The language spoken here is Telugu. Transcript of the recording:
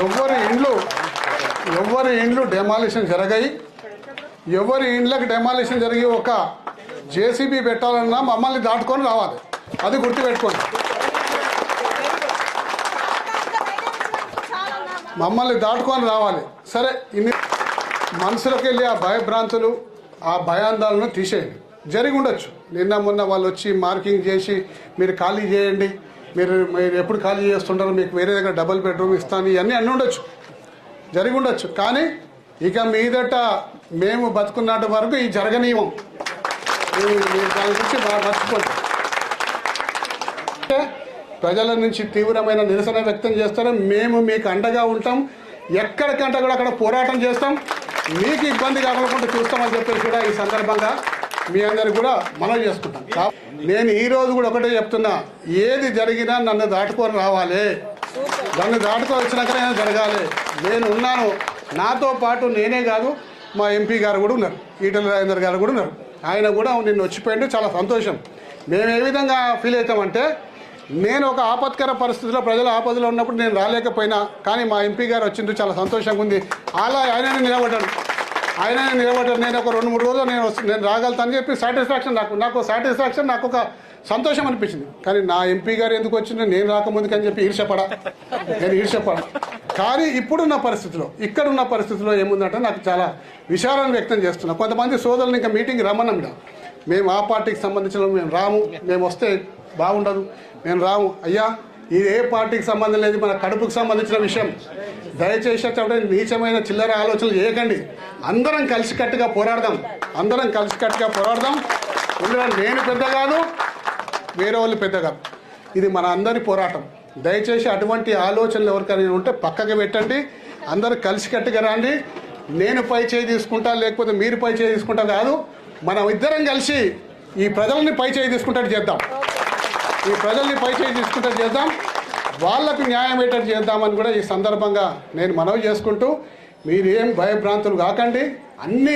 ఎవరి ఇండ్లు డెమాలిషన్ జరగాయి, ఎవరి ఇండ్లకు డెమాలిషన్ జరిగి ఒక జేసీబీ పెట్టాలన్నా మమ్మల్ని దాటుకొని రావాలి. అది గుర్తుపెట్టుకోండి. మమ్మల్ని దాటుకొని రావాలి. సరే, ఇన్ని మనసులోకి వెళ్ళి ఆ భయభ్రాంతులు, ఆ భయాందాలను తీసేయండి. జరిగి ఉండొచ్చు, నిన్న మొన్న వాళ్ళు వచ్చి మార్కింగ్ చేసి మీరు ఖాళీ చేయండి, మీరు ఎప్పుడు ఖాళీ చేస్తుంటారో మీకు వేరే దగ్గర డబుల్ బెడ్రూమ్ ఇస్తాను, ఇవన్నీ అన్నీ ఉండొచ్చు, జరిగి ఉండొచ్చు. కానీ ఇక మీదట మేము బతుకున్నట్టు వరకు ఈ జరగనీయం. దాని గురించి మర్చిపోండి. ప్రజల నుంచి తీవ్రమైన నిరసన వ్యక్తం చేస్తారు. మేము మీకు అండగా ఉంటాం. ఎక్కడికంటే కూడా అక్కడ పోరాటం చేస్తాం. మీకు ఇబ్బంది కాకుండా చూస్తామని చెప్పేసి కూడా ఈ సందర్భంగా మీ అందరికి కూడా మనవి చేసుకుంటాం. నేను ఈరోజు కూడా ఒకటే చెప్తున్నా, ఏది జరిగినా నన్ను దాటుకొని రావాలి. నన్ను దాటుకొని వచ్చినాకనే జరగాలి. నేను ఉన్నాను. నాతో పాటు నేనే కాదు, మా ఎంపీ గారు కూడా ఉన్నారు, ఈటల రాజేందర్ గారు కూడా ఉన్నారు. ఆయన కూడా నిన్ను వచ్చిపోయిండు, చాలా సంతోషం. మేము ఏ విధంగా ఫీల్ అవుతామంటే, నేను ఒక ఆపత్కర పరిస్థితిలో ప్రజల ఆపదలో ఉన్నప్పుడు నేను రాలేకపోయినా, కానీ మా ఎంపీ గారు వచ్చిండ్రు, చాలా సంతోషంగా ఉంది. అలా ఆయననే నిలబడ్డాను. నేను ఒక 2-3 రోజులు నేను రాగలుగుతాను చెప్పి సాటిస్ఫాక్షన్, నాకు సాటిస్ఫాక్షన్, నాకు ఒక సంతోషం అనిపించింది. కానీ నా ఎంపీ గారు ఎందుకు వచ్చిందో నేను రాకముందుకు అని చెప్పి నేను ఈర్షపడ. కానీ ఇప్పుడున్న పరిస్థితిలో, ఇక్కడున్న పరిస్థితిలో ఏముందంటే నాకు చాలా విచారాన్ని వ్యక్తం చేస్తున్నా. కొంతమంది సోదరులు ఇంకా మీటింగ్ రమ్మన్నాం. మేము ఆ పార్టీకి సంబంధించిన మేము రాము, మేము వస్తే బాగుండదు, మేము రాము. అయ్యా, ఇది ఏ పార్టీకి సంబంధం లేదు, మన కడుపుకు సంబంధించిన విషయం. దయచేసి అక్కడ నీచమైన చిల్లర ఆలోచనలు చేయకండి. అందరం కలిసికట్టుగా పోరాడదాం. ఎందుకంటే నేను పెద్ద కాదు, వేరే వాళ్ళు పెద్ద కాదు, ఇది మన అందరి పోరాటం. దయచేసి అటువంటి ఆలోచనలు ఎవరికైనా ఉంటే పక్కకి పెట్టండి. అందరూ కలిసికట్టుగా రండి. నేను పై చేయి తీసుకుంటా, లేకపోతే మీరు పై చేయి తీసుకుంటా కాదు, మనం ఇద్దరం కలిసి ఈ ప్రజల్ని పై చేయి తీసుకుంటట్టు చేద్దాం. వాళ్ళకు న్యాయం ఏంటంటే చేద్దామని కూడా ఈ సందర్భంగా నేను మనవి చేసుకుంటూ, మీరేం భయభ్రాంతులు కాకండి. అన్ని